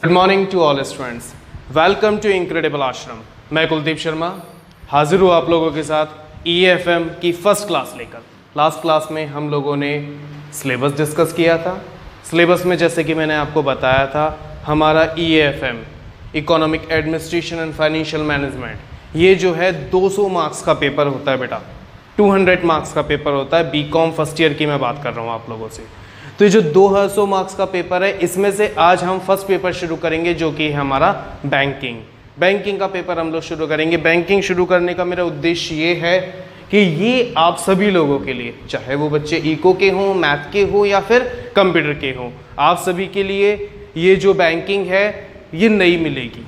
Good morning to all students, welcome to incredible ashram. मैं कुलदीप शर्मा हाजिर हूँ आप लोगों के साथ EFM की फर्स्ट क्लास लेकर। लास्ट क्लास में हम लोगों ने सिलेबस डिस्कस किया था। सिलेबस में जैसे कि मैंने आपको बताया था, हमारा EFM economic administration and financial management, ये जो है 200 मार्क्स का पेपर होता है बेटा, 200 मार्क्स का पेपर होता है। BCom फर्स्ट ईयर की मैं बात कर रहा हूँ आप लोगों से। तो ये जो 200 मार्क्स का पेपर है, इसमें से आज हम फर्स्ट पेपर शुरू करेंगे जो कि है हमारा बैंकिंग का पेपर हम लोग शुरू करेंगे। बैंकिंग शुरू करने का मेरा उद्देश्य ये है कि ये आप सभी लोगों के लिए, चाहे वो बच्चे इको के हों, मैथ के हों या फिर कंप्यूटर के हों, आप सभी के लिए ये जो बैंकिंग है ये नई मिलेगी।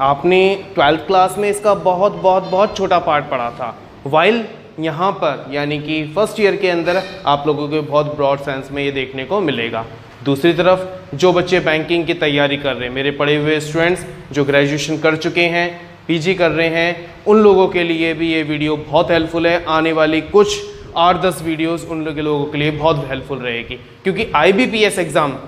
आपने 12th क्लास में इसका बहुत छोटा पार्ट पढ़ा था, वाइल यहाँ पर यानी कि फर्स्ट ईयर के अंदर आप लोगों को बहुत ब्रॉड सेंस में ये देखने को मिलेगा। दूसरी तरफ जो बच्चे बैंकिंग की तैयारी कर रहे हैं, मेरे पढ़े हुए स्टूडेंट्स जो ग्रेजुएशन कर चुके हैं, PG कर रहे हैं, उन लोगों के लिए भी ये वीडियो बहुत हेल्पफुल है। आने वाली कुछ 8-10 वीडियोस उन लोगों के लिए बहुत हेल्पफुल रहेगी, क्योंकि IBPS एग्ज़ाम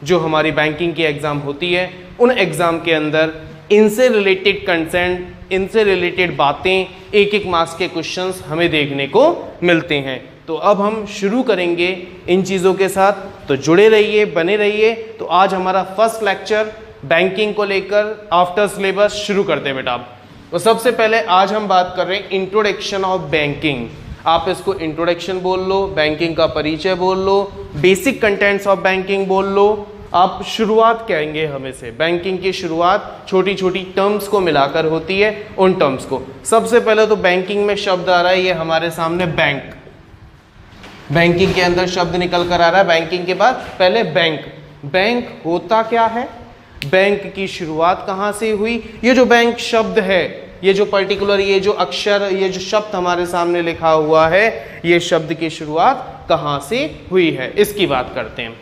जो हमारी बैंकिंग की एग्ज़ाम होती है, उन एग्ज़ाम के अंदर इनसे रिलेटेड कंसेंट, इनसे रिलेटेड बातें, एक मार्क्स के क्वेश्चंस हमें देखने को मिलते हैं। तो अब हम शुरू करेंगे इन चीज़ों के साथ, तो जुड़े रहिए, बने रहिए। तो आज हमारा फर्स्ट लेक्चर बैंकिंग को लेकर आफ्टर सिलेबस शुरू करते हैं बेटा। तो सबसे पहले आज हम बात कर रहे हैं इंट्रोडक्शन ऑफ बैंकिंग। आप इसको इंट्रोडक्शन बोल लो, बैंकिंग का परिचय बोल लो, बेसिक कंटेंट्स ऑफ बैंकिंग बोल लो। आप शुरुआत कहेंगे हमें से। बैंकिंग की शुरुआत छोटी छोटी टर्म्स को मिलाकर होती है, उन टर्म्स को। सबसे पहले तो बैंकिंग में शब्द आ रहा है, ये हमारे सामने बैंक। बैंकिंग के अंदर शब्द निकल कर आ रहा है। बैंकिंग के बाद पहले बैंक होता क्या है, बैंक की शुरुआत कहाँ से हुई, ये जो बैंक शब्द है, ये जो पर्टिकुलर, ये जो अक्षर, ये जो शब्द हमारे सामने लिखा हुआ है, ये शब्द की शुरुआत कहाँ से हुई है, इसकी बात करते हैं।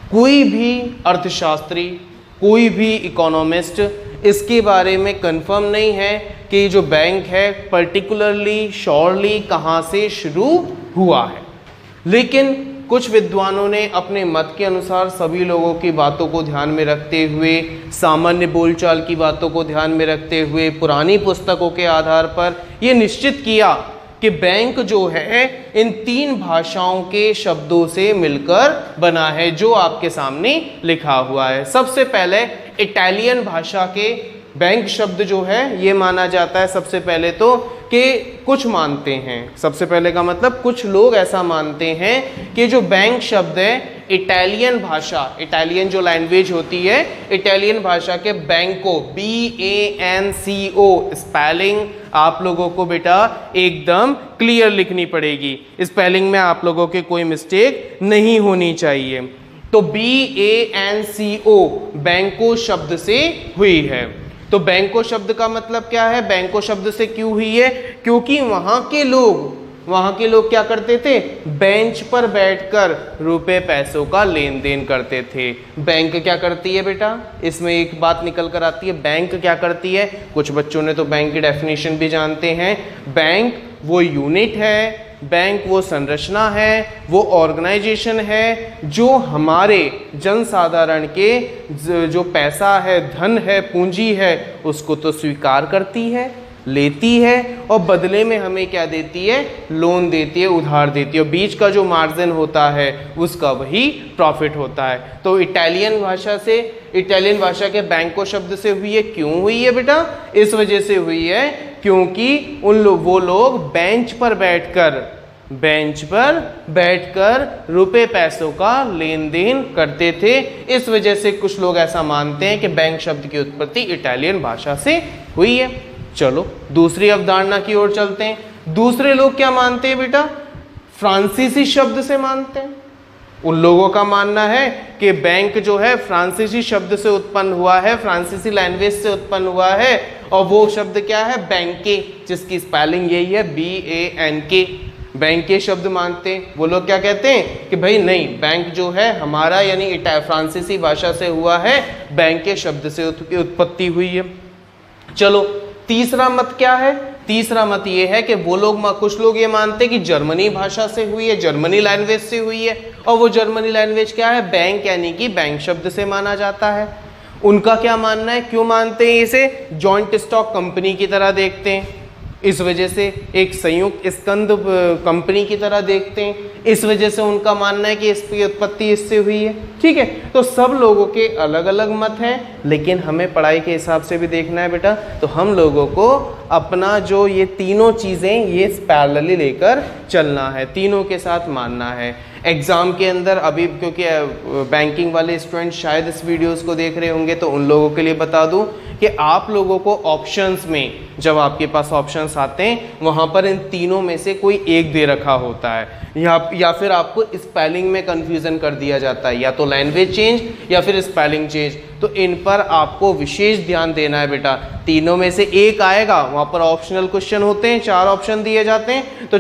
कोई भी अर्थशास्त्री, कोई भी इकोनॉमिस्ट इसके बारे में कंफर्म नहीं है कि जो बैंक है पर्टिकुलरली श्योरली कहाँ से शुरू हुआ है, लेकिन कुछ विद्वानों ने अपने मत के अनुसार सभी लोगों की बातों को ध्यान में रखते हुए, सामान्य बोलचाल की बातों को ध्यान में रखते हुए, पुरानी पुस्तकों के आधार पर यह निश्चित किया कि बैंक जो है इन 3 भाषाओं के शब्दों से मिलकर बना है, जो आपके सामने लिखा हुआ है। सबसे पहले इटालियन भाषा के बैंक शब्द जो है ये माना जाता है, सबसे पहले तो कि कुछ मानते हैं, सबसे पहले का मतलब कुछ लोग ऐसा मानते हैं कि जो बैंक शब्द है इटालियन भाषा, इटालियन जो लैंग्वेज होती है, इटालियन भाषा के बैंको, BANCO, स्पेलिंग आप लोगों को बेटा एकदम क्लियर लिखनी पड़ेगी। स्पेलिंग में आप लोगों के कोई मिस्टेक नहीं होनी चाहिए। तो BANCO बैंको शब्द से हुई है। तो बैंको शब्द का मतलब क्या है, बैंको शब्द से क्यों हुई है, क्योंकि वहां के लोग क्या करते थे, बेंच पर बैठकर रुपए पैसों का लेन देन करते थे। बैंक क्या करती है बेटा, इसमें एक बात निकल कर आती है, बैंक क्या करती है। कुछ बच्चों ने तो बैंक की डेफिनेशन भी जानते हैं। बैंक वो यूनिट है, बैंक वो संरचना है, वो ऑर्गेनाइजेशन है जो हमारे जनसाधारण के जो पैसा है, धन है, पूंजी है, उसको तो स्वीकार करती है, लेती है, और बदले में हमें क्या देती है, लोन देती है, उधार देती है, और बीच का जो मार्जिन होता है उसका वही प्रॉफिट होता है। तो इटालियन भाषा के बैंको शब्द से हुई है। क्यों हुई है बेटा, इस वजह से हुई है क्योंकि वो लोग बेंच पर बैठकर रुपए पैसों का लेन देन करते थे। इस वजह से कुछ लोग ऐसा मानते हैं कि बैंक शब्द की उत्पत्ति इटालियन भाषा से हुई है। चलो दूसरी अवधारणा की ओर चलते हैं। दूसरे लोग क्या मानते हैं बेटा, फ्रांसीसी शब्द से मानते हैं। उन लोगों का मानना है कि बैंक जो है फ्रांसीसी शब्द से उत्पन्न हुआ है, फ्रांसीसी लैंग्वेज से उत्पन्न हुआ है, और वो शब्द क्या है, बैंके, जिसकी स्पेलिंग यही है BANK। बैंके शब्द मानते हैं। वो लोग क्या कहते हैं कि भाई नहीं, बैंक जो है हमारा यानी फ्रांसीसी भाषा से हुआ है, बैंके शब्द से उत्पत्ति हुई है। चलो तीसरा मत क्या है, तीसरा मत ये है कि वो लोग, कुछ लोग ये मानते हैं कि जर्मनी भाषा से हुई है, जर्मनी लैंग्वेज से हुई है, और वो जर्मनी लैंग्वेज क्या है, बैंक, यानी कि बैंक शब्द से माना जाता है। उनका क्या मानना है, क्यों मानते हैं इसे जॉइंट स्टॉक कंपनी की तरह देखते हैं, इस वजह से एक संयुक्त स्कंद कंपनी की तरह देखते हैं, इस वजह से उनका मानना है कि इसकी उत्पत्ति इससे हुई है। ठीक है, तो सब लोगों के अलग अलग मत हैं, लेकिन हमें पढ़ाई के हिसाब से भी देखना है बेटा। तो हम लोगों को अपना जो ये तीनों चीज़ें ये पैरेलली लेकर चलना है, तीनों के साथ मानना है। एग्ज़ाम के अंदर अभी क्योंकि बैंकिंग वाले स्टूडेंट शायद इस वीडियोस को देख रहे होंगे, तो उन लोगों के लिए बता दूं कि आप लोगों को ऑप्शंस में जब आपके पास ऑप्शंस आते हैं वहाँ पर इन तीनों में से कोई एक दे रखा होता है, या फिर आपको स्पेलिंग में कन्फ्यूज़न कर दिया जाता है, या तो लैंग्वेज चेंज या फिर स्पेलिंग चेंज। तो इन पर आपको विशेष ध्यान देना है बेटा। तीनों में से एक आएगा, वहाँ पर ऑप्शनल क्वेश्चन होते हैं, 4 ऑप्शन दिए जाते हैं, तो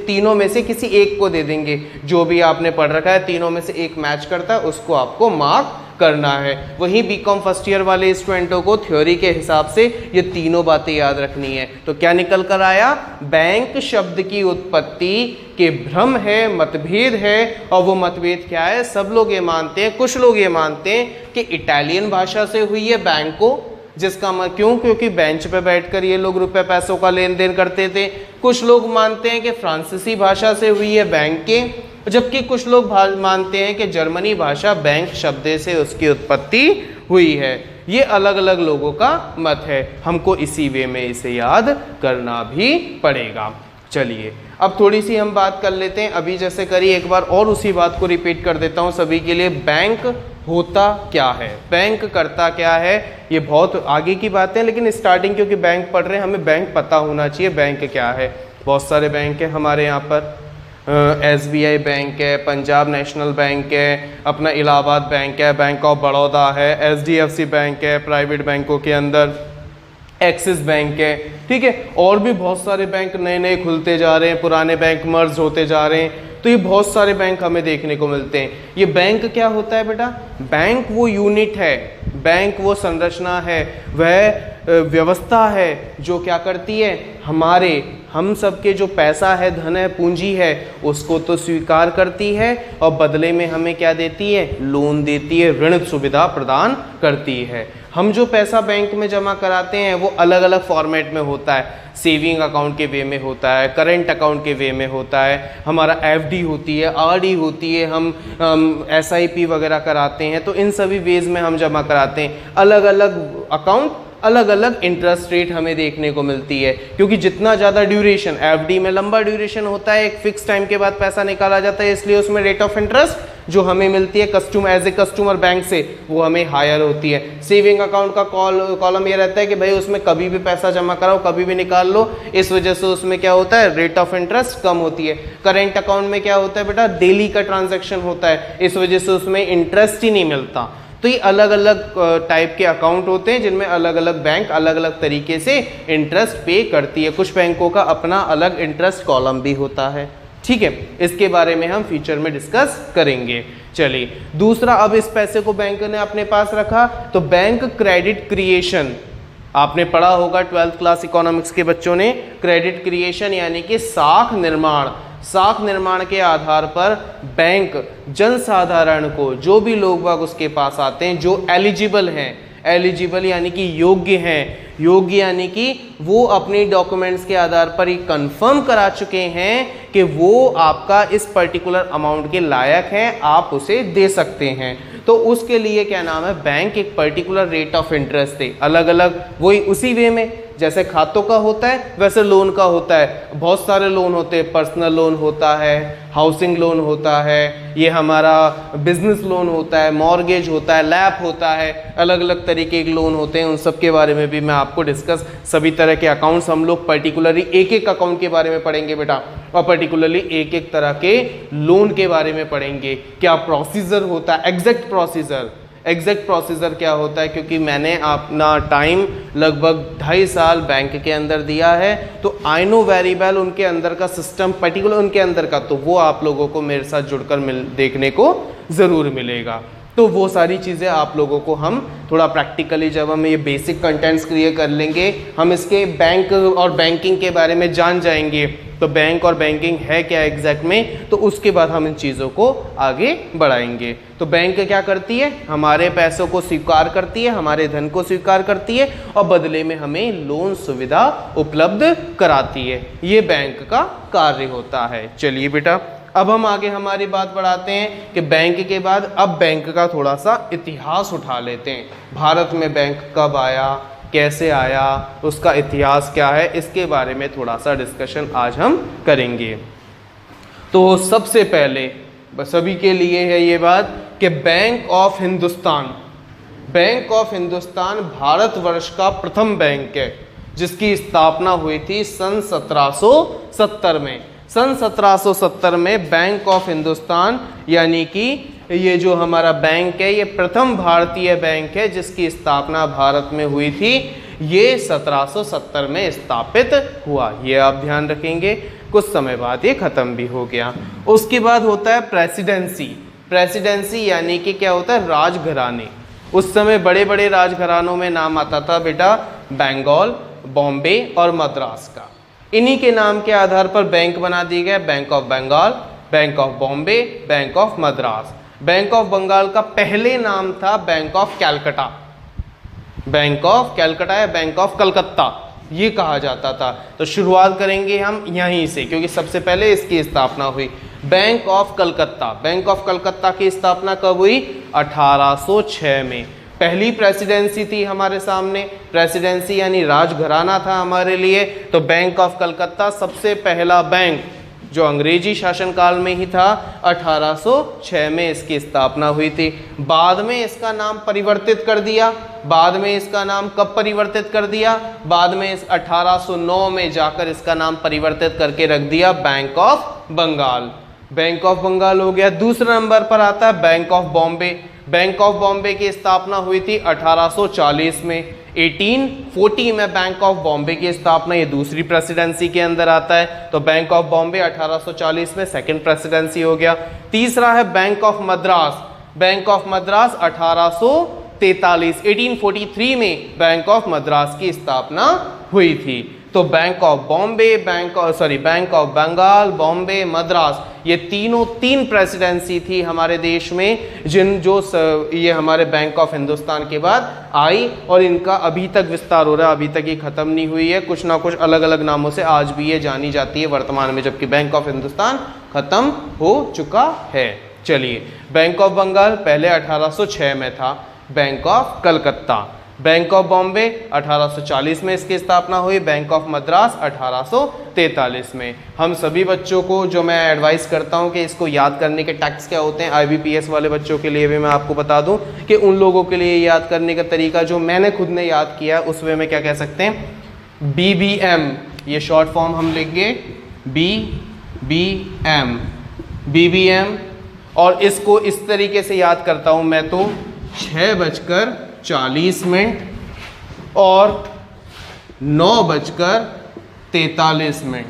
तीनों में से किसी एक को दे देंगे। जो भी आपने पढ़ रखा है तीनों में से एक मैच करता है उसको आपको मार्क करना है। वहीं बीकॉम फर्स्ट ईयर वाले स्टूडेंटों को थ्योरी के हिसाब से ये तीनों बातें याद रखनी है। तो क्या निकल कर आया, बैंक शब्द की उत्पत्ति के भ्रम है, मतभेद है, और वो मतभेद क्या है, सब लोग ये मानते हैं, कुछ लोग ये मानते हैं कि इटालियन भाषा से हुई है बैंक को, जिसका क्योंकि बेंच पे बैठकर ये लोग रुपए पैसों का लेन देन करते थे। कुछ लोग मानते हैं कि फ्रांसीसी भाषा से हुई है बैंक के, जबकि कुछ लोग मानते हैं कि जर्मनी भाषा बैंक शब्द से उसकी उत्पत्ति हुई है। ये अलग अलग लोगों का मत है, हमको इसी वे में इसे याद करना भी पड़ेगा। चलिए अब थोड़ी सी हम बात कर लेते हैं, अभी जैसे करी एक बार और उसी बात को रिपीट कर देता हूँ सभी के लिए। बैंक होता क्या है, बैंक करता क्या है, ये बहुत आगे की बात है, लेकिन स्टार्टिंग क्योंकि बैंक पढ़ रहे हैं हमें बैंक पता होना चाहिए बैंक क्या है। बहुत सारे बैंक है हमारे यहाँ पर, SBI बैंक है, पंजाब नेशनल बैंक है, अपना इलाहाबाद बैंक है, बैंक ऑफ बड़ौदा है, SDFC बैंक है, प्राइवेट बैंकों के अंदर एक्सिस बैंक है। ठीक है, और भी बहुत सारे बैंक नए नए खुलते जा रहे हैं, पुराने बैंक मर्ज होते जा रहे हैं, तो ये बहुत सारे बैंक हमें देखने को मिलते हैं। ये बैंक क्या होता है बेटा, बैंक वो यूनिट है, बैंक वो संरचना है, वह व्यवस्था है जो क्या करती है, हम सबके जो पैसा है, धन है, पूंजी है, उसको तो स्वीकार करती है और बदले में हमें क्या देती है, लोन देती है, ऋण सुविधा प्रदान करती है। हम जो पैसा बैंक में जमा कराते हैं वो अलग अलग फॉर्मेट में होता है, सेविंग अकाउंट के वे में होता है, करेंट अकाउंट के वे में होता है, हमारा FD होती है, RD होती है, हम SIP वगैरह कराते हैं, तो इन सभी वेज में हम जमा कराते हैं। अलग अलग अकाउंट, अलग अलग इंटरेस्ट रेट हमें देखने को मिलती है, क्योंकि जितना ज़्यादा ड्यूरेशन, FD में लंबा ड्यूरेशन होता है, एक फिक्स टाइम के बाद पैसा निकाला जाता है, इसलिए उसमें रेट ऑफ इंटरेस्ट जो हमें मिलती है एज ए कस्टमर बैंक से वो हमें हायर होती है। सेविंग अकाउंट का कॉलम ये रहता है कि भाई उसमें कभी भी पैसा जमा कराओ, कभी भी निकाल लो, इस वजह से उसमें क्या होता है, रेट ऑफ इंटरेस्ट कम होती है। करेंट अकाउंट में क्या होता है बेटा, डेली का ट्रांजैक्शन होता है, इस वजह से उसमें इंटरेस्ट ही नहीं मिलता। तो ये अलग अलग टाइप के अकाउंट होते हैं जिनमें अलग अलग बैंक अलग अलग तरीके से इंटरेस्ट पे करती है। कुछ बैंकों का अपना अलग इंटरेस्ट कॉलम भी होता है। ठीक है, इसके बारे में हम फ्यूचर में डिस्कस करेंगे। चलिए दूसरा, अब इस पैसे को बैंक ने अपने पास रखा तो बैंक क्रेडिट क्रिएशन, आपने पढ़ा होगा 12th क्लास इकोनॉमिक्स के बच्चों ने, क्रेडिट क्रिएशन यानी कि साख निर्माण के आधार पर बैंक जनसाधारण को, जो भी लोग बाग उसके पास आते हैं, जो एलिजिबल हैं, एलिजिबल यानी कि योग्य हैं, योग्य यानी कि वो अपने डॉक्यूमेंट्स के आधार पर ये कंफर्म करा चुके हैं कि वो आपका इस पर्टिकुलर अमाउंट के लायक हैं, आप उसे दे सकते हैं। तो उसके लिए क्या नाम है, बैंक एक पर्टिकुलर रेट ऑफ इंटरेस्ट है, अलग अलग वही उसी वे में जैसे खातों का होता है वैसे लोन का होता है। बहुत सारे लोन होते हैं, पर्सनल लोन होता है, हाउसिंग लोन होता है, ये हमारा बिजनेस लोन होता है, मॉर्गेज होता है, लैप होता है, अलग अलग तरीके के लोन होते हैं। उन सब के बारे में भी मैं आपको डिस्कस, सभी तरह के अकाउंट्स हम लोग पर्टिकुलरली एक एक अकाउंट के बारे में पढ़ेंगे बेटा, और पर्टिकुलरली एक एक तरह के लोन के बारे में पढ़ेंगे। क्या प्रोसीजर होता है, एग्जैक्ट प्रोसीजर क्या होता है, क्योंकि मैंने अपना टाइम लगभग 2.5 साल बैंक के अंदर दिया है, तो आई नो वेरी वेल उनके अंदर का सिस्टम, पर्टिकुलर उनके अंदर का, तो वो आप लोगों को मेरे साथ जुड़कर देखने को ज़रूर मिलेगा। तो वो सारी चीज़ें आप लोगों को हम थोड़ा प्रैक्टिकली जब हम ये बेसिक कंटेंट्स क्लियर कर लेंगे, हम इसके बैंक और बैंकिंग के बारे में जान जाएंगे, तो बैंक और बैंकिंग है क्या एग्जैक्ट में, तो उसके बाद हम इन चीज़ों को आगे बढ़ाएंगे। तो बैंक क्या करती है, हमारे पैसों को स्वीकार करती है, हमारे धन को स्वीकार करती है और बदले में हमें लोन सुविधा उपलब्ध कराती है। ये बैंक का कार्य होता है। चलिए बेटा, अब हम आगे हमारी बात बढ़ाते हैं कि बैंक के बाद अब बैंक का थोड़ा सा इतिहास उठा लेते हैं। भारत में बैंक कब आया, कैसे आया, उसका इतिहास क्या है, इसके बारे में थोड़ा सा डिस्कशन आज हम करेंगे। तो सबसे पहले सभी के लिए है ये बात कि बैंक ऑफ हिंदुस्तान भारतवर्ष का प्रथम बैंक है, जिसकी स्थापना हुई थी सन 1770 में। सन 1770 में बैंक ऑफ हिंदुस्तान यानी कि ये जो हमारा बैंक है, ये प्रथम भारतीय बैंक है जिसकी स्थापना भारत में हुई थी। ये 1770 में स्थापित हुआ, ये आप ध्यान रखेंगे। कुछ समय बाद ये खत्म भी हो गया। उसके बाद होता है प्रेसिडेंसी यानी कि क्या होता है, राजघराने। उस समय बड़े बड़े राजघरानों में नाम आता था बेटा बंगाल, बॉम्बे और मद्रास का। इन्हीं के नाम के आधार पर बैंक बना दिए गए, bank of Bengal, bank of Bombay, bank of Madras. Bank of Bengal का पहले नाम था बैंक ऑफ कैलकटा, या बैंक ऑफ कलकत्ता ये कहा जाता था। तो शुरुआत करेंगे हम यहीं से, क्योंकि सबसे पहले इसकी स्थापना हुई। बैंक ऑफ कलकत्ता की स्थापना कब हुई, 1806 में। पहली प्रेसिडेंसी थी हमारे सामने, प्रेसिडेंसी यानी राजघराना था हमारे लिए। तो बैंक ऑफ कलकत्ता सबसे पहला बैंक जो अंग्रेजी शासनकाल में ही था, 1806 में इसकी स्थापना हुई थी। बाद में इसका नाम परिवर्तित कर दिया। कब परिवर्तित कर दिया, बाद में इस 1809 में जाकर इसका नाम परिवर्तित करके रख दिया bank of Bengal. Bank of Bengal हो गया। दूसरे नंबर पर आता है bank of Bombay. Bank of Bombay की स्थापना हुई थी 1840 में। 1840 में बैंक ऑफ बॉम्बे की स्थापना, ये दूसरी प्रेसिडेंसी के अंदर आता है। तो बैंक ऑफ बॉम्बे 1840 में सेकंड प्रेसिडेंसी हो गया। तीसरा है बैंक ऑफ मद्रास। 1843 में बैंक ऑफ मद्रास की स्थापना हुई थी। तो bank of Bombay, bank of Bengal, Bombay, Madras, ये तीन प्रेसिडेंसी थी हमारे देश में, ये हमारे बैंक ऑफ हिंदुस्तान के बाद आई और इनका अभी तक विस्तार हो रहा है, अभी तक ये खत्म नहीं हुई है। कुछ ना कुछ अलग अलग नामों से आज भी ये जानी जाती है वर्तमान में, जबकि बैंक ऑफ हिंदुस्तान खत्म हो चुका है। चलिए, बैंक ऑफ बंगाल पहले 1806 में था। Bank of Calcutta, bank of Bombay 1840 में इसकी स्थापना हुई। बैंक ऑफ मद्रास 1843 में। हम सभी बच्चों को जो मैं एडवाइस करता हूं कि इसको याद करने के टैक्स क्या होते हैं, IBPS वाले बच्चों के लिए भी मैं आपको बता दूं कि उन लोगों के लिए याद करने का तरीका जो मैंने खुद ने याद किया, उस वे में क्या कह सकते हैं, BBM, ये शॉर्ट फॉर्म हम लिखेंगे BBM, और इसको इस तरीके से याद करता हूं मैं तो 6:40 और 9:43।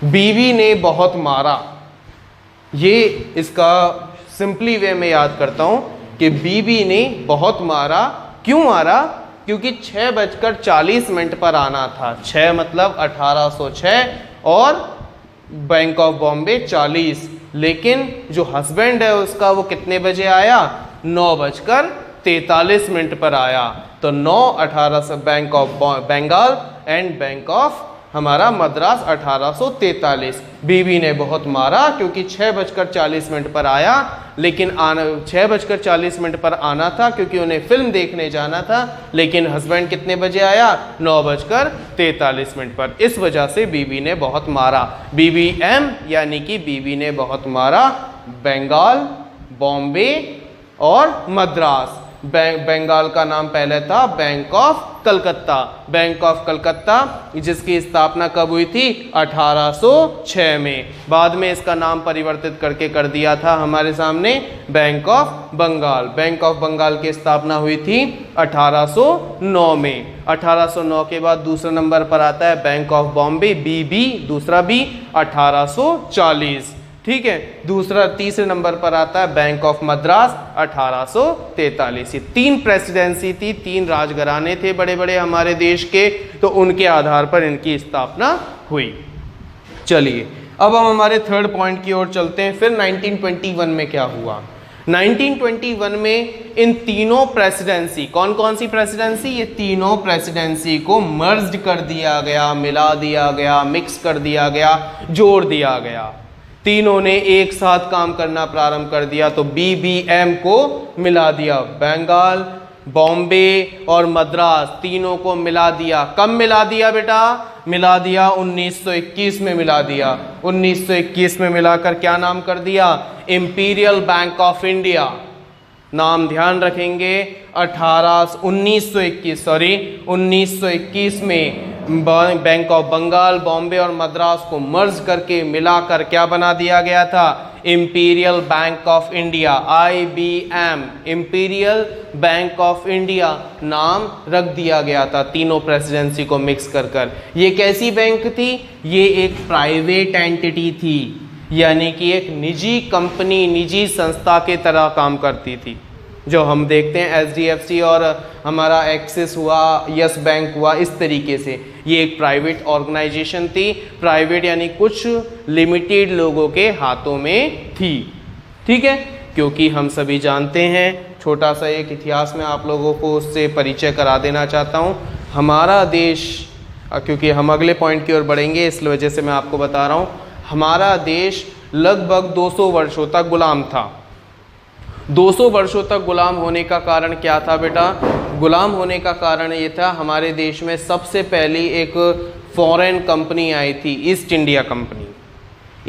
बीवी ने बहुत मारा, ये इसका सिंपली वे में याद करता हूं कि बीवी ने बहुत मारा। क्यों मारा, क्योंकि 6:40 पर आना था। 6 मतलब 1806 और बैंक ऑफ बॉम्बे 40, लेकिन जो हस्बैंड है उसका वो कितने बजे आया, 9:43 पर आया। तो 9-18 bank of Bengal and bank of हमारा मद्रास 1843। बीवी ने बहुत मारा क्योंकि 6:40 पर आया, लेकिन 6:40 पर आना था क्योंकि उन्हें फिल्म देखने जाना था, लेकिन हस्बैंड कितने बजे आया, 9:43 पर। इस वजह से बीवी ने बहुत मारा। BBM यानी कि बीवी ने बहुत मारा। बंगाल, बॉम्बे और मद्रास। बंगाल का नाम पहले था bank of Calcutta. Bank of Calcutta जिसकी स्थापना कब हुई थी, 1806 में। बाद में इसका नाम परिवर्तित करके कर दिया था हमारे सामने bank of Bengal. Bank of Bengal की स्थापना हुई थी 1809 में। 1809 के बाद दूसरे नंबर पर आता है बैंक ऑफ बॉम्बे, BB, दूसरा B 1840। ठीक है। दूसरा तीसरे नंबर पर आता है बैंक ऑफ मद्रास 1843। 3 प्रेसिडेंसी थी, 3 राजघराने थे बड़े बड़े हमारे देश के, तो उनके आधार पर इनकी स्थापना हुई। चलिए अब हम हमारे थर्ड पॉइंट की ओर चलते हैं। फिर 1921 में क्या हुआ? 1921 में इन तीनों प्रेसिडेंसी, कौन कौन सी प्रेसिडेंसी? ये तीनों प्रेसिडेंसी को मर्ज्ड कर दिया गया, मिला दिया गया, मिक्स कर दिया गया, जोड़ दिया गया। तीनों ने एक साथ काम करना प्रारंभ कर दिया। तो BBM को मिला दिया, बंगाल, बॉम्बे और मद्रास तीनों को मिला दिया। कब मिला दिया बेटा? मिला दिया 1921 में मिला दिया। 1921 में मिलाकर क्या नाम कर दिया? Imperial bank of India. नाम ध्यान रखेंगे, 1921 में बैंक ऑफ बंगाल, बॉम्बे और मद्रास को मर्ज करके मिलाकर क्या बना दिया गया था? Imperial bank of India, IBM, imperial bank of India नाम रख दिया गया था तीनों प्रेसिडेंसी को मिक्स कर। ये कैसी बैंक थी? ये एक प्राइवेट एंटिटी थी, यानी कि एक निजी कंपनी, निजी संस्था के तरह काम करती थी। जो हम देखते हैं SDFC और हमारा एक्सिस हुआ, यस बैंक हुआ, इस तरीके से ये एक प्राइवेट ऑर्गेनाइजेशन थी। प्राइवेट यानी कुछ लिमिटेड लोगों के हाथों में थी। ठीक है, क्योंकि हम सभी जानते हैं, छोटा सा एक इतिहास में आप लोगों को उससे परिचय करा देना चाहता हूँ। हमारा देश, क्योंकि हम अगले पॉइंट की ओर बढ़ेंगे इस वजह से मैं आपको बता रहा हूँ, हमारा देश लगभग 200 वर्षों तक गुलाम था। 200 वर्षों तक गुलाम होने का कारण क्या था बेटा? गुलाम होने का कारण ये था, हमारे देश में सबसे पहली एक फॉरेन कंपनी आई थी, east India company.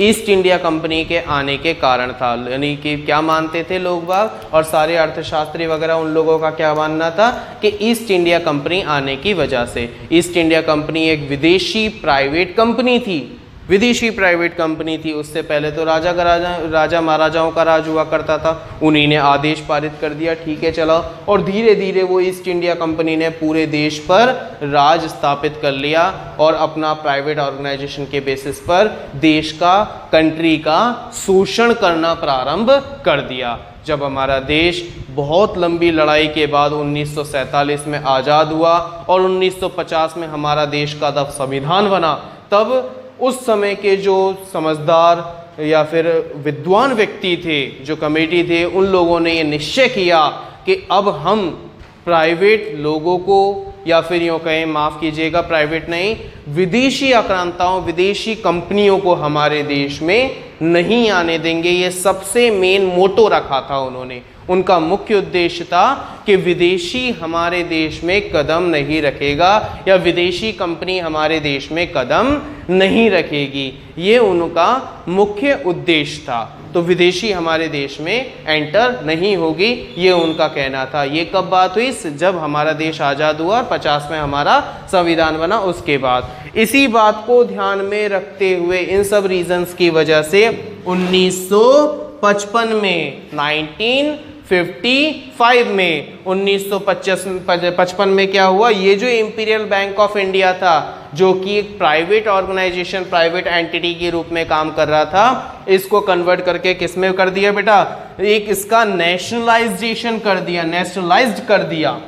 East India company के आने के कारण था, यानी कि क्या मानते थे लोग बाग और सारे अर्थशास्त्री वगैरह, उन लोगों का क्या मानना था कि ईस्ट इंडिया कंपनी आने की वजह से, ईस्ट इंडिया कंपनी एक विदेशी प्राइवेट कंपनी थी, विदेशी प्राइवेट कंपनी थी। उससे पहले तो राजा महाराजाओं का राज हुआ करता था, उन्हीं ने आदेश पारित कर दिया, ठीक है चलो, और धीरे धीरे वो ईस्ट इंडिया कंपनी ने पूरे देश पर राज स्थापित कर लिया और अपना प्राइवेट ऑर्गेनाइजेशन के बेसिस पर देश का, कंट्री का शोषण करना प्रारंभ कर दिया। जब हमारा देश बहुत लंबी लड़ाई के बाद 1947 में आज़ाद हुआ और 1950 में हमारा देश का जब संविधान बना, तब उस समय के जो समझदार या फिर विद्वान व्यक्ति थे, जो कमेटी थे, उन लोगों ने ये निश्चय किया कि अब हम प्राइवेट लोगों को, या फिर यूँ कहें, माफ़ कीजिएगा, प्राइवेट नहीं, विदेशी आक्रांताओं, विदेशी कंपनियों को हमारे देश में नहीं आने देंगे। ये सबसे मेन मोटो रखा था उन्होंने। उनका मुख्य उद्देश्य था कि विदेशी हमारे देश में कदम नहीं रखेगा या विदेशी कंपनी हमारे देश में कदम नहीं रखेगी, ये उनका मुख्य उद्देश्य था। तो विदेशी हमारे देश में एंटर नहीं होगी, ये उनका कहना था। ये कब बात हुई? जब हमारा देश आज़ाद हुआ और 50 में हमारा संविधान बना, उसके बाद। इसी बात को ध्यान में रखते हुए, इन सब रीजंस की वजह से 1955 में, 1955 में, 1955 में क्या हुआ? ये जो इंपीरियल बैंक ऑफ इंडिया था, जो कि एक प्राइवेट ऑर्गेनाइजेशन, प्राइवेट एंटिटी के रूप में काम कर रहा था, इसको कन्वर्ट करके किस में कर दिया बेटा? एक इसका नेशनलाइजेशन कर दिया, नेशनलाइज्ड कर दिया।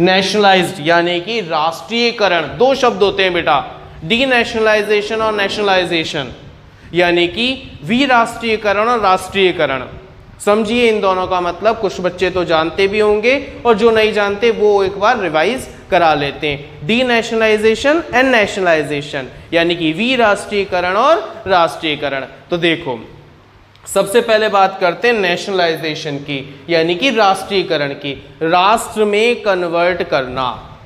नेशनलाइज्ड यानी कि राष्ट्रीयकरण। दो शब्द होते हैं बेटा, डीनेशनलाइजेशन और नेशनलाइजेशन, यानी कि विराष्ट्रीयकरण और राष्ट्रीयकरण। समझिए इन दोनों का मतलब, कुछ बच्चे तो जानते भी होंगे और जो नहीं जानते वो एक बार रिवाइज करा लेते हैं। डीनेशनलाइजेशन एंड नेशनलाइजेशन, यानी कि विराष्ट्रीयकरण और राष्ट्रीयकरण। तो देखो, सबसे पहले बात करते हैं नेशनलाइजेशन की, यानी कि राष्ट्रीयकरण की। राष्ट्र में कन्वर्ट करना,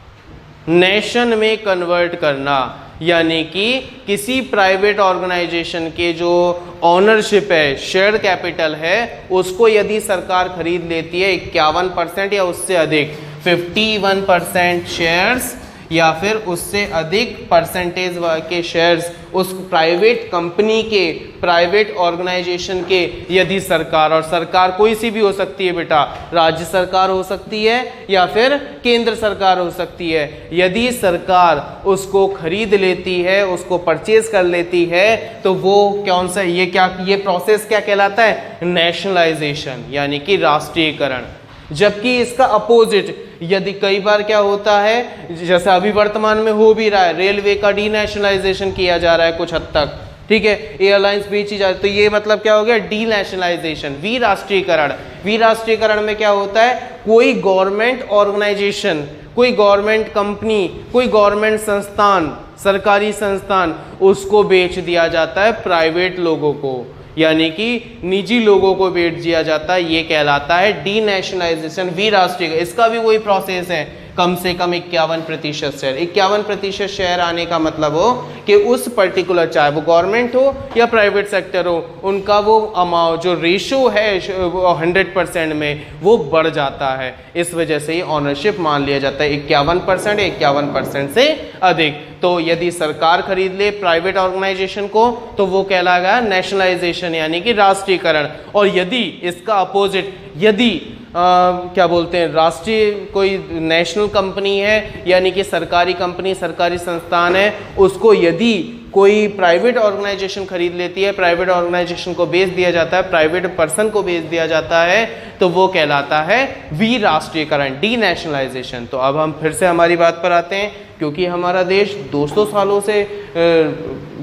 नेशन में कन्वर्ट करना, यानी कि किसी प्राइवेट ऑर्गेनाइजेशन के जो ऑनरशिप है, शेयर कैपिटल है, उसको यदि सरकार खरीद लेती है 51% या उससे अधिक, 51% शेयर्स या फिर उससे अधिक परसेंटेज के शेयर्स उस प्राइवेट कंपनी के, प्राइवेट ऑर्गेनाइजेशन के, यदि सरकार, और सरकार कोई सी भी हो सकती है बेटा, राज्य सरकार हो सकती है या फिर केंद्र सरकार हो सकती है, यदि सरकार उसको खरीद लेती है, उसको परचेज कर लेती है, तो वो कौन सा, ये प्रोसेस क्या कहलाता है? नेशनलाइजेशन, यानी कि राष्ट्रीयकरण। जबकि इसका अपोजिट, यदि कई बार क्या होता है, जैसे अभी वर्तमान में हो भी रहा है, रेलवे का डीनेशनलाइजेशन किया जा रहा है कुछ हद तक, ठीक है, एयरलाइंस बेची जा रही, तो ये मतलब क्या हो गया? डीनेशनलाइजेशन, विराष्ट्रीयकरण। विराष्ट्रीयकरण में क्या होता है? कोई गवर्नमेंट ऑर्गेनाइजेशन, कोई गवर्नमेंट कंपनी, कोई गवर्नमेंट संस्थान, सरकारी संस्थान, उसको बेच दिया जाता है प्राइवेट लोगों को, यानी कि निजी लोगों को बेच दिया जाता है। ये कहलाता है डीनेशनलाइजेशन, विराष्ट्रीय। इसका भी वही प्रोसेस है, कम से कम 51% शेयर। 51% शेयर आने का मतलब हो कि उस पर्टिकुलर, चाहे वो गवर्नमेंट हो या प्राइवेट सेक्टर हो, उनका वो अमाउंट, जो रेशो है 100% में, वो बढ़ जाता है। इस वजह से ये ऑनरशिप मान लिया जाता है 51%, 51% से अधिक। तो यदि सरकार खरीद ले प्राइवेट ऑर्गेनाइजेशन को, तो वो कहलाएगा नेशनलाइजेशन, यानी कि राष्ट्रीयकरण। और यदि इसका अपोजिट, यदि क्या बोलते हैं, राष्ट्रीय कोई नेशनल कंपनी है, यानी कि सरकारी कंपनी, सरकारी संस्थान है, उसको यदि कोई प्राइवेट ऑर्गेनाइजेशन खरीद लेती है, प्राइवेट ऑर्गेनाइजेशन को बेच दिया जाता है, प्राइवेट पर्सन को बेच दिया जाता है, तो वो कहलाता है विराष्ट्रीयकरण, डीनेशनलाइजेशन। तो अब हम फिर से हमारी बात पर आते हैं, क्योंकि हमारा देश 200 सालों से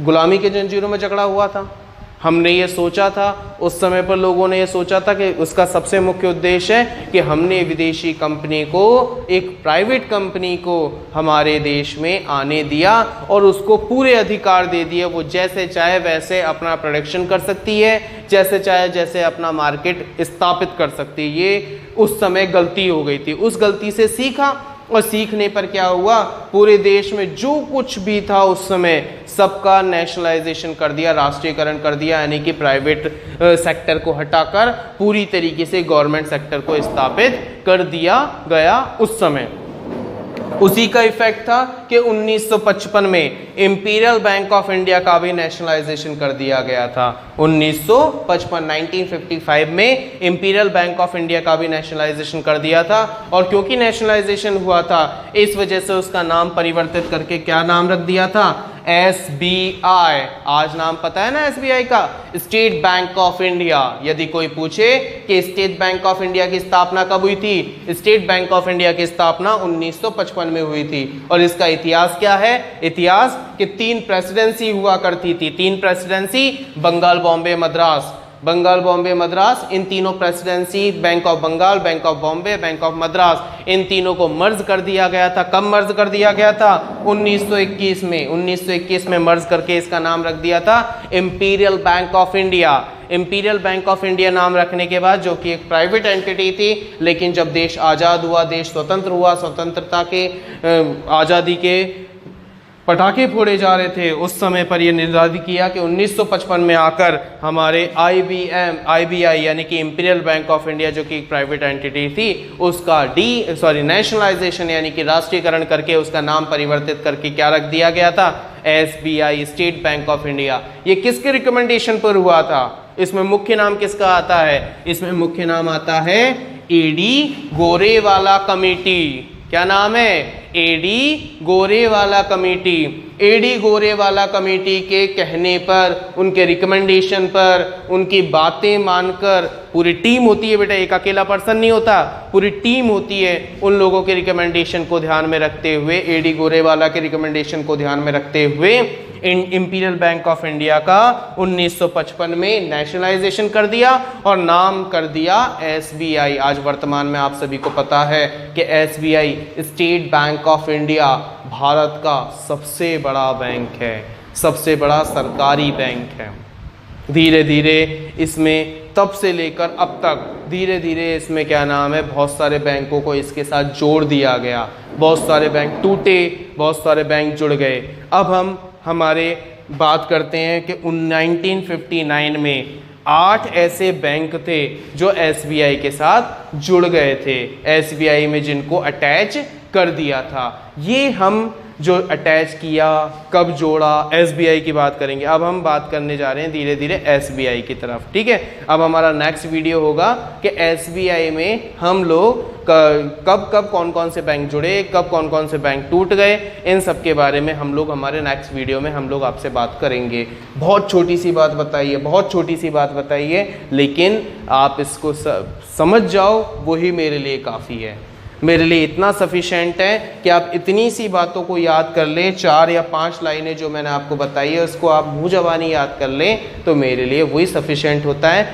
गुलामी के जंजीरों में जकड़ा हुआ था। हमने ये सोचा था, उस समय पर लोगों ने ये सोचा था कि उसका सबसे मुख्य उद्देश्य है कि हमने विदेशी कंपनी को, एक प्राइवेट कंपनी को हमारे देश में आने दिया और उसको पूरे अधिकार दे दिए। वो जैसे चाहे वैसे अपना प्रोडक्शन कर सकती है, जैसे चाहे जैसे अपना मार्केट स्थापित कर सकती है। ये उस समय गलती हो गई थी। उस गलती से सीखा, और सीखने पर क्या हुआ, पूरे देश में जो कुछ भी था उस समय सबका नेशनलाइजेशन कर दिया, राष्ट्रीयकरण कर दिया, यानी कि प्राइवेट सेक्टर को हटाकर पूरी तरीके से गवर्नमेंट सेक्टर को स्थापित कर दिया गया उस समय। उसी का इफेक्ट था कि 1955 में इंपीरियल बैंक ऑफ इंडिया का भी नेशनलाइजेशन कर दिया गया था। 1955 में इंपीरियल बैंक ऑफ इंडिया का भी नेशनलाइजेशन कर दिया था। और क्योंकि नेशनलाइजेशन हुआ था, इस वजह से उसका नाम परिवर्तित करके क्या नाम रख दिया था? SBI। आज नाम पता है ना SBI का? State bank of India. यदि कोई पूछे कि स्टेट बैंक ऑफ इंडिया की स्थापना कब हुई थी, स्टेट बैंक ऑफ इंडिया की स्थापना 1955 में हुई थी। और इसका इतिहास क्या है? इतिहास कि 3 प्रेसिडेंसी हुआ करती थी। 3 प्रेसिडेंसी, बंगाल, बॉम्बे, मद्रास। बंगाल, बॉम्बे, मद्रास, इन तीनों presidency, bank of Bengal, bank of Bombay, bank of Madras, इन तीनों को मर्ज कर दिया गया था। कब मर्ज कर दिया गया था? 1921 में। 1921 में मर्ज करके इसका नाम रख दिया था imperial bank of India. Imperial bank of India नाम रखने के बाद, जो कि एक प्राइवेट एंटिटी थी, लेकिन जब देश आज़ाद हुआ, देश स्वतंत्र हुआ, स्वतंत्रता के आज़ादी के पटाखे फोड़े जा रहे थे, उस समय पर यह निर्धारित किया कि 1955 में आकर हमारे IBI यानी कि इंपीरियल बैंक ऑफ इंडिया, जो कि एक प्राइवेट एंटिटी थी, उसका नेशनलाइजेशन यानी कि राष्ट्रीयकरण करके उसका नाम परिवर्तित करके क्या रख दिया गया था? SBI, state bank of India. ये किसके रिकमेंडेशन पर हुआ था? इसमें मुख्य नाम किसका आता है? इसमें मुख्य नाम आता है AD गोरेवाला कमेटी। क्या नाम है? AD Gorewala committee. AD Gorewala committee के कहने पर, उनके रिकमेंडेशन पर, उनकी बातें मानकर, पूरी टीम होती है बेटा, एक अकेला पर्सन नहीं होता, पूरी टीम होती है। उन लोगों के रिकमेंडेशन को ध्यान में रखते हुए, AD गोरेवाला के रिकमेंडेशन को ध्यान में रखते हुए, इंपीरियल बैंक ऑफ इंडिया का 1955 में नेशनलाइजेशन कर दिया और नाम कर दिया SBI। आज वर्तमान में आप सभी को पता है कि SBI, state bank of India, Bharat का सबसे बड़ा बैंक है, सबसे बड़ा सरकारी बैंक है। धीरे धीरे इसमें, तब से लेकर अब तक, धीरे धीरे इसमें क्या नाम है, बहुत सारे बैंकों को इसके साथ जोड़ दिया गया। बहुत सारे बैंक टूटे, बहुत सारे बैंक जुड़ गए। अब हम हमारे बात करते हैं कि 1959 में 8 ऐसे बैंक थे जो SBI के साथ जुड़ गए थे, SBI में जिनको अटैच कर दिया था। ये हम जो अटैच किया, कब जोड़ा, SBI की बात करेंगे। अब हम बात करने जा रहे हैं धीरे धीरे SBI की तरफ, ठीक है। अब हमारा नेक्स्ट वीडियो होगा कि SBI में हम लोग कब कब कौन कौन से बैंक जुड़े, कब कौन कौन से बैंक टूट गए, इन सब के बारे में हम लोग हमारे नेक्स्ट वीडियो में हम लोग आपसे बात करेंगे। बहुत छोटी सी बात बताइए, बहुत छोटी सी बात बताइए, लेकिन आप इसको समझ जाओ, वही मेरे लिए काफ़ी है। मेरे लिए इतना सफिशेंट है कि आप इतनी सी बातों को याद कर लें, 4 या 5 लाइनें जो मैंने आपको बताई है उसको आप मुँह ज़बानी याद कर लें, तो मेरे लिए वही सफिशेंट होता है।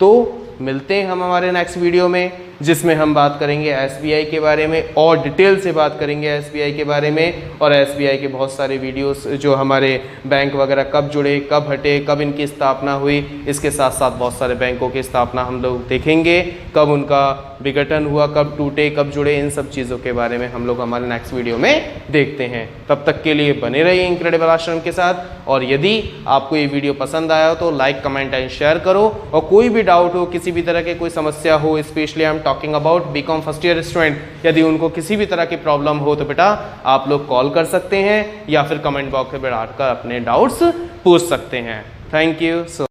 तो मिलते हैं हम हमारे नेक्स्ट वीडियो में, जिसमें हम बात करेंगे SBI के बारे में और डिटेल से बात करेंगे SBI के बारे में, और SBI के बहुत सारे वीडियोस जो हमारे बैंक वगैरह कब जुड़े, कब हटे, कब इनकी स्थापना हुई, इसके साथ साथ बहुत सारे बैंकों की स्थापना हम लोग देखेंगे, कब उनका विघटन हुआ, कब टूटे, कब जुड़े, इन सब चीज़ों के बारे में हम लोग हमारे नेक्स्ट वीडियो में देखते हैं। तब तक के लिए बने रहिए इनक्रेडिबल आश्रम के साथ, और यदि आपको ये वीडियो पसंद आया हो तो लाइक, कमेंट एंड शेयर करो, और कोई भी डाउट हो, किसी भी तरह के कोई समस्या हो, specially I am talking about BCom first year student, यदि उनको किसी भी तरह की प्रॉब्लम हो तो बेटा आप लोग कॉल कर सकते हैं या फिर कमेंट बॉक्स में बैठकर अपने डाउट्स पूछ सकते हैं। Thank you.